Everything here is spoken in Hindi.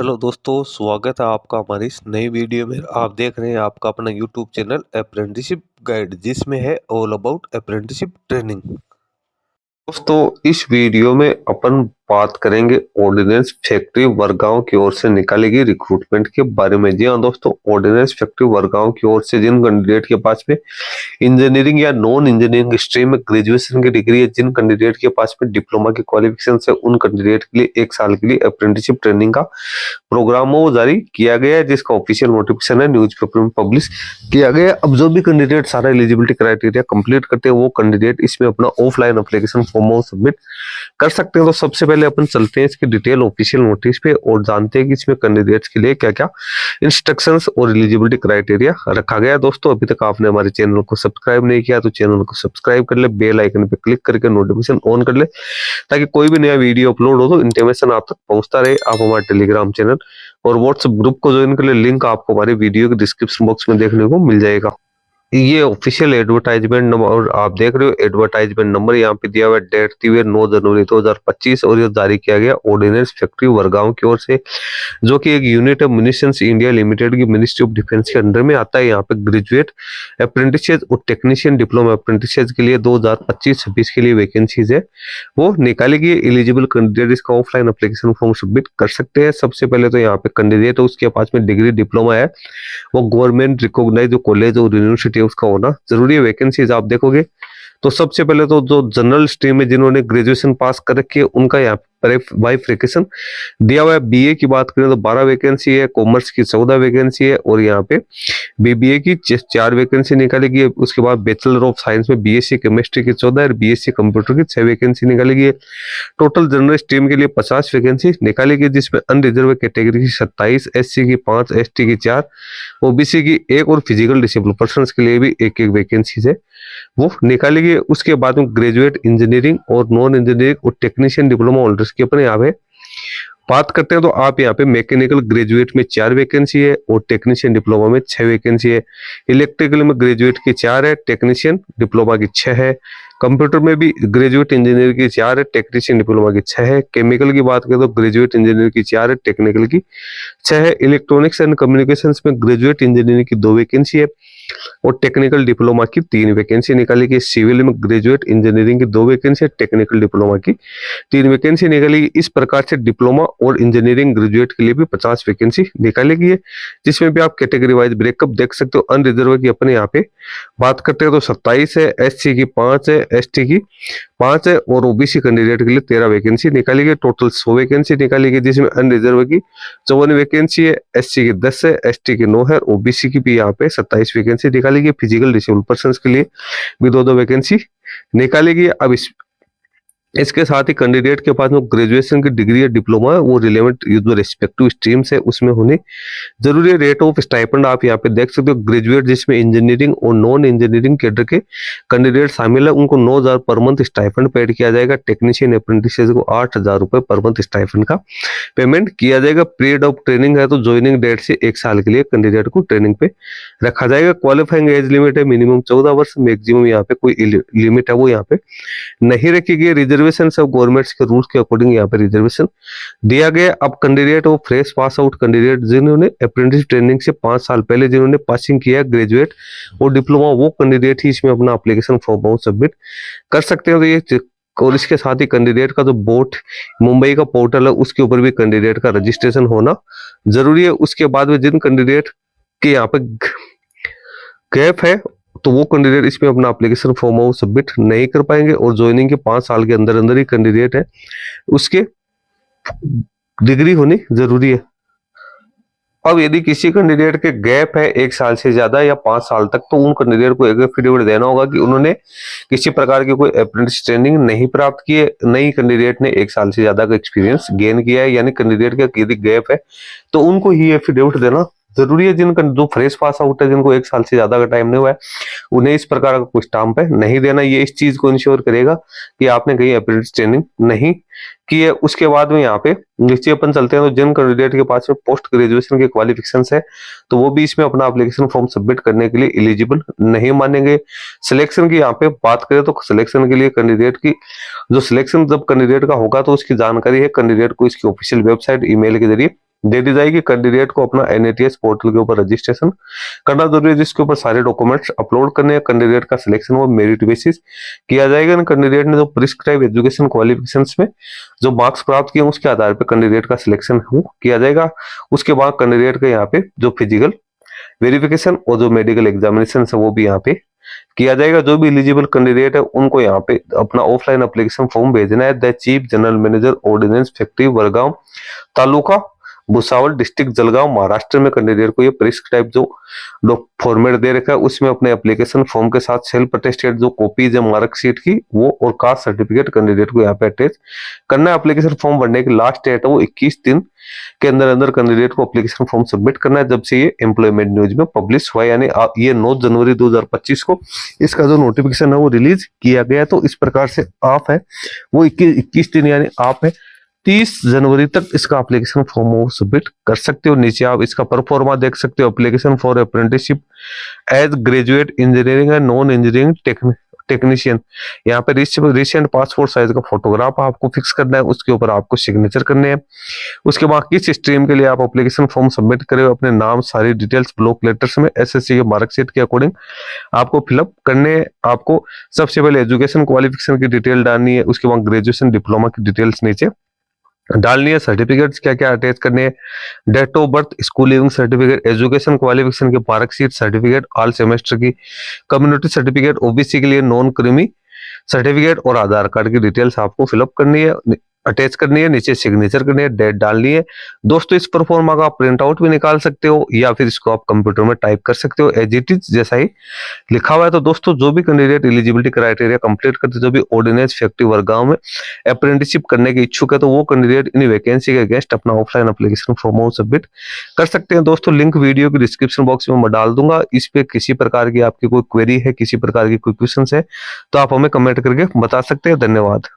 हेलो दोस्तों, स्वागत है आपका हमारी इस नई वीडियो में। आप देख रहे हैं आपका अपना यूट्यूब चैनल अप्रेंटिसशिप गाइड, जिसमें है ऑल अबाउट अप्रेंटिसशिप ट्रेनिंग। दोस्तों, इस वीडियो में अपन बात करेंगे ऑर्डिनेंस फैक्ट्री वडगांव की ओर से निकाली गई रिक्रूटमेंट के बारे में। जी हाँ दोस्तों, ऑर्डिनेंस फैक्ट्री वडगांव की ओर से जिन कैंडिडेट के पास में इंजीनियरिंग या नॉन इंजीनियरिंग स्ट्रीम में ग्रेजुएशन की डिग्री है, जिन कैंडिडेट के पास में डिप्लोमा की क्वालिफिकेशन है, उन कैंडिडेट के लिए 1 साल के लिए अप्रेंटिसशिप ट्रेनिंग का प्रोग्राम वो जारी किया गया है, जिसका ऑफिशियल नोटिफिकेशन है न्यूज़पेपर में पब्लिश किया गया है। अब जो भी कैंडिडेट सारा एलिजिबिलिटी क्राइटेरिया कंप्लीट करते हैं, वो कैंडिडेट इसमें अपना ऑफलाइन एप्लीकेशन फॉर्म सबमिट कर सकते हैं। तो सबसे पहले अपन चलते हैं इसकी डिटेल ऑफिशियल नोटिस पे और जानते हैं कि इसमें कैंडिडेट्स के लिए क्या क्या इंस्ट्रक्शंस और एलिजिबिलिटी क्राइटेरिया रखा गया है। दोस्तों, अभी तक आपने हमारे चैनल को सब्सक्राइब नहीं किया तो चैनल को सब्सक्राइब कर ले, बेल आइकन पे क्लिक करके नोटिफिकेशन ऑन कर ले, ताकि कोई भी नया वीडियो अपलोड हो तो इंटीमेशन आप तक पहुंचता रहे। आप हमारे टेलीग्राम चैनल और व्हाट्सएप ग्रुप को ज्वाइन कर ले, लिंक आपको हमारे वीडियो के डिस्क्रिप्शन बॉक्स में देखने को मिल जाएगा। ये ऑफिशियल एडवर्टाइजमेंट नंबर और आप देख रहे हो एडवर्टाइजमेंट नंबर यहाँ पे दिया हुआ है। डेट दी हुई है 9 जनवरी 2025 और ये जारी किया गया ऑर्डिनेंस फैक्ट्री वडगांव की ओर से, जो कि एक unit of munitions India limited की मिनिस्ट्री ऑफ डिफेंस के अंडर में आता है। यहाँ पे ग्रेजुएट अप्रेंटिसेज और टेक्नीशियन डिप्लोमा अप्रेंटिसेज के लिए 2025-26 के लिए वैकेंसीज है, वो निकाली गई। एलिजिबल कैंडिडेट इसका ऑफलाइन एप्लीकेशन फॉर्म सबमिट कर सकते हैं। सबसे पहले तो यहाँ पे कैंडिडेट है उसके पास में डिग्री डिप्लोमा है, वो गवर्नमेंट रिकॉग्नाइज्ड कॉलेज और यूनिवर्सिटी उसका होना जरूरी है। वैकेंसीज आप देखोगे तो सबसे पहले तो जो जनरल स्ट्रीम में जिन्होंने ग्रेजुएशन पास कर रखी है, उनका यहाँ पर बाइफिकेशन दिया हुआ है। बीए की बात करें तो 12 वैकेंसी है, कॉमर्स की 14 वैकेंसी है और यहाँ पे बीबीए की 4 वैकेंसी निकाली गई है। उसके बाद बैचलर ऑफ साइंस में बीएससी केमिस्ट्री की 14 और बीएससी कंप्यूटर की 6 वैकेंसी निकाली गई है। टोटल जनरल स्ट्रीम के लिए 50 वैकेंसी निकाली गई, जिसमें अनरिजर्व कैटेगरी की 27, एससी की 5, एसटी की 4, ओबीसी की 1 और फिजिकल डिसेबल पर्सन के लिए भी 1-1 वैकेंसी है, वो निकाली गई। उसके बाद में ग्रेजुएट इंजीनियरिंग और नॉन इंजीनियरिंग और टेक्नीशियन डिप्लोमा होल्डर्स की अपने यहाँ पे बात करते हैं तो आप यहाँ पे मैकेनिकल ग्रेजुएट में 4 वैकेंसी है और टेक्नीशियन डिप्लोमा में 6 वैकेंसी है। इलेक्ट्रिकल में ग्रेजुएट की 4 है, टेक्नीशियन डिप्लोमा की 6 है। कंप्यूटर में भी ग्रेजुएट इंजीनियर की 4 है, टेक्नीशियन डिप्लोमा की 6 है। केमिकल की बात करें तो ग्रेजुएट इंजीनियर की 4 है, टेक्निकल की 6 है। इलेक्ट्रॉनिक्स एंड कम्युनिकेशंस में ग्रेजुएट इंजीनियर की 2 वैकेंसी है और टेक्निकल डिप्लोमा की 3 वैकेंसी निकाली गई। सिविल में ग्रेजुएट इंजीनियरिंग की 2 वैकेंसी है, टेक्निकल डिप्लोमा की 3 वैकेंसी निकाली गई। इस प्रकार से डिप्लोमा और इंजीनियरिंग ग्रेजुएट के लिए भी 50 वैकेंसी निकाली गई है, जिसमें भी आप कैटेगरी वाइज ब्रेकअप देख सकते हो। अनरिजर्व की अपने यहाँ पे बात करते हैं तो 27 है, एससी की 5 है, एसटी की 5 है और ओबीसी कैंडिडेट के लिए 13 वैकेंसी निकाली गई। टोटल 100 वैकेंसी निकाली गई, जिसमें अनरिजर्व की 54 वैकेंसी है, एससी की 10 है, एसटी की 9 है, ओबीसी की भी यहाँ पे 27 वैकेंसी निकाली गई। फिजिकल डिसेबल पर्सन के लिए भी 2-2 वैकेंसी निकाली गई। अब इसके साथ ही कैंडिडेट के पास में ग्रेजुएशन की डिग्री या डिप्लोमा है, वो रिलेवेंट जो रिस्पेक्टिव स्ट्रीम्स है उसमें होनी जरूरी है। रेट ऑफ स्टाइपेंड आप यहाँ पे देख सकते हो। ग्रेजुएट जिसमें इंजीनियरिंग और नॉन इंजीनियरिंग कैडर के कैंडिडेट शामिल है, उनको 9,000 पर मंथ स्टाइपेंड पेड किया जाएगा। टेक्नीशियन अप्रेंटिसेस को 8,000 रुपए पर मंथ स्टाइपेंड का पेमेंट किया जाएगा। पीरियड ऑफ ट्रेनिंग है तो ज्वाइनिंग डेट से 1 साल के लिए कैंडिडेट को ट्रेनिंग पे रखा जाएगा। क्वालिफाइंग एज लिमिट है मिनिमम 14 वर्ष, मैक्सिमम यहाँ पे कोई लिमिट है वो यहाँ पे नहीं रखी गई। रिजर्वेशन सब गवर्नमेंट के रूल्स के अकॉर्डिंग यहाँ पे रिजर्वेशन दिया गया। अब कैंडिडेट वो फ्रेश पास आउट कैंडिडेट जिन्होंने अप्रेंटिस ट्रेनिंग से 5 साल पहले जिन्होंने पासिंग किया ग्रेजुएट और डिप्लोमा, वो कैंडिडेट ही इसमें अपना एप्लीकेशन फॉर्म सबमिट कर सकते हैं। तो ये और इसके साथ ही कैंडिडेट का जो बोट मुंबई का पोर्टल है उसके ऊपर भी कैंडिडेट का रजिस्ट्रेशन होना जरूरी है। उसके बाद में जिन कैंडिडेट के यहाँ पे गैप है तो वो कैंडिडेट इसमें अपना एप्लीकेशन फॉर्म सबमिट नहीं कर पाएंगे और ज्वाइनिंग के 5 साल के अंदर अंदर ही कैंडिडेट है उसके डिग्री होनी जरूरी है। अब यदि किसी कैंडिडेट के गैप है 1 साल से ज्यादा या 5 साल तक, तो उन कैंडिडेट को एक एफिडेविट देना होगा कि उन्होंने किसी प्रकार की कोई अप्रेंटिस ट्रेनिंग नहीं प्राप्त की है। नई कैंडिडेट ने 1 साल से ज्यादा का एक्सपीरियंस गेन किया है, यानी कैंडिडेट का यदि गैप है तो उनको ही एफिडेविट देना जरूरी है। जिनका जो फ्रेश पास आउट है, जिनको 1 साल से ज्यादा का टाइम नहीं हुआ है, उन्हें इस प्रकार का कोई स्टाम्प है नहीं देना। ये इस चीज को इंश्योर करेगा कि आपने कहीं अप्रेंटिस ट्रेनिंग नहीं की है। उसके बाद में यहाँ पे नीचे अपन चलते हैं तो जिन कैंडिडेट के पास में पोस्ट ग्रेजुएशन के क्वालिफिकेशंस है तो वो भी इसमें अपना एप्लीकेशन फॉर्म सबमिट करने के लिए एलिजिबल नहीं मानेंगे। सिलेक्शन की यहाँ पे बात करें तो सिलेक्शन के लिए कैंडिडेट की जो सिलेक्शन जब कैंडिडेट का होगा तो उसकी जानकारी है कैंडिडेट को इसकी ऑफिशियल वेबसाइट ईमेल के जरिए दे दी जाएगी। कैंडिडेट को अपना NATS पोर्टल के ऊपर रजिस्ट्रेशन करना जरूरी है, जिसके ऊपर सारे डॉक्यूमेंट्स अपलोड करने हैं। कैंडिडेट का सिलेक्शन वो मेरिट बेसिस किया जाएगा। कैंडिडेट ने जो प्रिस्क्राइब एजुकेशन क्वालिफिकेशंस में जो मार्क्स प्राप्त किए उसके आधार पर कैंडिडेट का सिलेक्शन किया जाएगा। उसके बाद कैंडिडेट का यहाँ पे जो फिजिकल वेरिफिकेशन और जो मेडिकल एग्जामिनेशन है वो भी यहाँ पे किया जाएगा। जो भी एलिजिबल कैंडिडेट है उनको यहाँ पे अपना ऑफलाइन एप्लीकेशन फॉर्म भेजना है। The chief general manager ordnance factory Vargaon taluka Bhusawal district Jalgaon Maharashtra में कैंडिडेट को ये प्रिस्क्राइब जो फॉर्मेट दे रखा है उसमें अपने एप्लीकेशन फॉर्म के साथ सेल्फ अटेस्टेड जो कॉपीज है मार्कशीट की वो और कास्ट सर्टिफिकेट कैंडिडेट को यहाँ पे अटैच करना है। एप्लीकेशन फॉर्म भरने की लास्ट डेट है वो 21 दिन के अंदर अंदर कैंडिडेट को एप्लीकेशन फॉर्म सबमिट करना है। जब से ये एम्प्लॉयमेंट न्यूज में पब्लिश हुआ यानी ये 9 जनवरी 2025 को इसका जो नोटिफिकेशन है वो रिलीज किया गया। तो इस प्रकार से आप है वो 21 दिन यानी आप है 30 जनवरी तक इसका एप्लीकेशन फॉर्म सबमिट कर सकते हो। नीचे आप इसका परफॉर्मा देख सकते हो। Application for apprenticeship as graduate engineering and non engineering technician, यहाँ पे रिसेंट पासपोर्ट साइज का फोटोग्राफ आपको फिक्स करना है, उसके ऊपर आपको सिग्नेचर करने हैं। उसके बाद किस स्ट्रीम के लिए आप एप्लीकेशन फॉर्म सबमिट करें अपने नाम सारी डिटेल्स ब्लॉक लेटर्स में SSC के मार्कशीट के अकॉर्डिंग आपको फिलअप करने हैं। आपको सबसे पहले एजुकेशन क्वालिफिकेशन की डिटेल डालनी है, उसके बाद ग्रेजुएशन डिप्लोमा की डिटेल्स नीचे डालनी है। सर्टिफिकेट्स क्या क्या अटैच करने हैं, date of birth, school leaving certificate, education qualification के मार्कशीट सर्टिफिकेट ऑल सेमेस्टर की, कम्युनिटी सर्टिफिकेट, OBC के लिए नॉन क्रीमी सर्टिफिकेट और आधार कार्ड की डिटेल्स आपको फिलअप करनी है, अटैच करनी है, नीचे सिग्नेचर करनी है, डेट डालनी है। दोस्तों इस परफॉर्मा का आप प्रिंट आउट भी निकाल सकते हो या फिर इसको आप कंप्यूटर में टाइप कर सकते हो एज इट इज जैसा ही लिखा हुआ है। तो दोस्तों जो भी कैंडिडेट एलिजिबिलिटी क्राइटेरिया कंप्लीट करते जो भी ऑर्डिनेंस फैक्ट्री वर्गांव में अप्रेंटिसशिप करने की इच्छुक है तो वो कैंडिडेट इन वैकेंसी के अगेंस्ट अपना ऑफलाइन एप्लीकेशन फॉर्म सबमिट कर सकते हैं। दोस्तों लिंक वीडियो की डिस्क्रिप्शन बॉक्स में मैं डाल दूंगा। इस पे किसी प्रकार की आपकी कोई क्वेरी है, किसी प्रकार की कोई क्वेश्चन है तो आप हमें कमेंट करके बता सकते हैं। धन्यवाद।